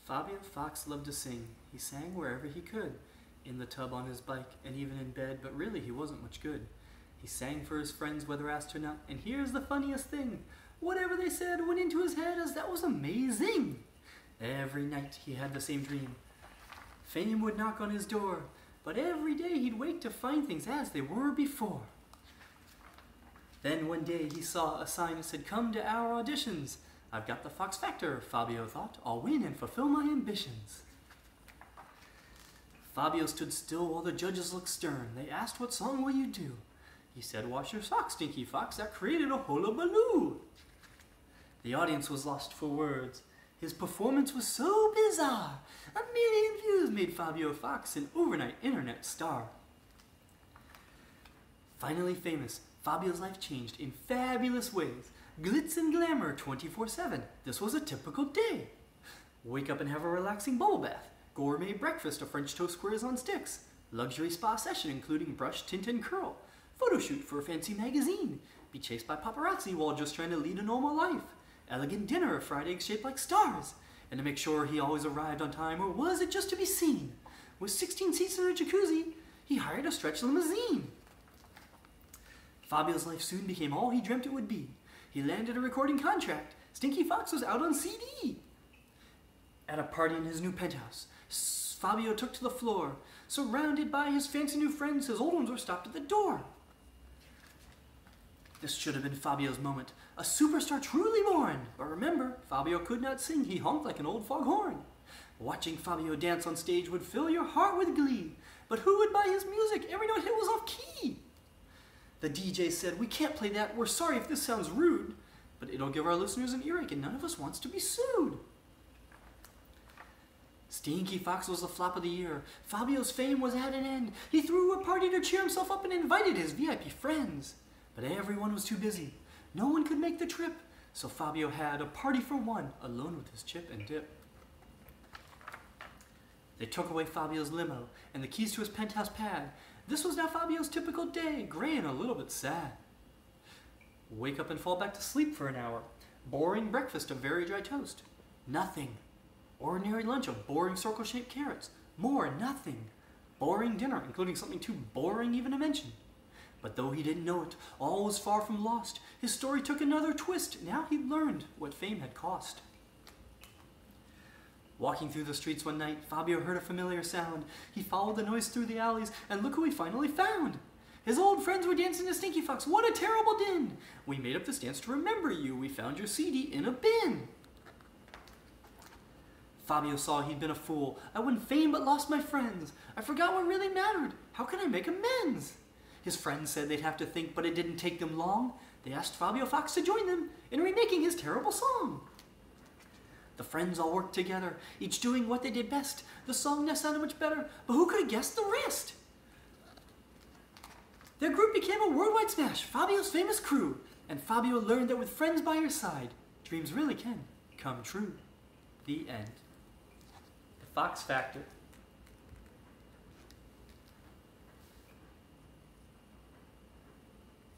Fabio Fox loved to sing. He sang wherever he could, in the tub on his bike, and even in bed, but really he wasn't much good. He sang for his friends whether asked or not, and here's the funniest thing. Whatever they said went into his head as that was amazing. Every night he had the same dream. Fame would knock on his door, but every day he'd wake to find things as they were before. Then one day he saw a sign that said, "Come to our auditions. I've got the Fox Factor," Fabio thought. "I'll win and fulfill my ambitions." Fabio stood still while the judges looked stern. They asked, "What song will you do?" He said, "Wash your socks, Stinky Fox." That created a hullabaloo. The audience was lost for words. His performance was so bizarre. 1,000,000 views made Fabio Fox an overnight internet star. Finally famous, Fabio's life changed in fabulous ways. Glitz and glamour 24/7. This was a typical day. Wake up and have a relaxing bubble bath. Gourmet breakfast of French toast squares on sticks. Luxury spa session including brush, tint, and curl. Photo shoot for a fancy magazine. Be chased by paparazzi while just trying to lead a normal life. Elegant dinner of fried eggs shaped like stars. And to make sure he always arrived on time, or was it just to be seen? With 16 seats and a jacuzzi, he hired a stretch limousine. Fabio's life soon became all he dreamt it would be. He landed a recording contract. Stinky Fox was out on CD. At a party in his new penthouse, Fabio took to the floor. Surrounded by his fancy new friends, his old ones were stopped at the door. This should have been Fabio's moment. A superstar truly born. But remember, Fabio could not sing. He honked like an old foghorn. Watching Fabio dance on stage would fill your heart with glee. But who would buy his music? Every note hit was off key. The DJ said, "We can't play that. We're sorry if this sounds rude. But it'll give our listeners an earache and none of us wants to be sued." Stinky Fox was the flop of the year. Fabio's fame was at an end. He threw a party to cheer himself up and invited his VIP friends. But everyone was too busy. No one could make the trip. So Fabio had a party for one, alone with his chip and dip. They took away Fabio's limo and the keys to his penthouse pad. This was now Fabio's typical day, gray and a little bit sad. Wake up and fall back to sleep for an hour. Boring breakfast of very dry toast. Nothing. Ordinary lunch of boring circle-shaped carrots. More nothing. Boring dinner, including something too boring even to mention. But though he didn't know it, all was far from lost. His story took another twist. Now he learned what fame had cost. Walking through the streets one night, Fabio heard a familiar sound. He followed the noise through the alleys, and look who he finally found. His old friends were dancing to Stinky Fox. What a terrible din! "We made up this dance to remember you. We found your CD in a bin." Fabio saw he'd been a fool. "I won fame but lost my friends. I forgot what really mattered. How can I make amends?" His friends said they'd have to think, but it didn't take them long. They asked Fabio Fox to join them in remaking his terrible song. The friends all worked together, each doing what they did best. The song now sounded much better, but who could have guessed the rest? Their group became a worldwide smash, Fabio's famous crew. And Fabio learned that with friends by your side, dreams really can come true. The end. The Fox Factor.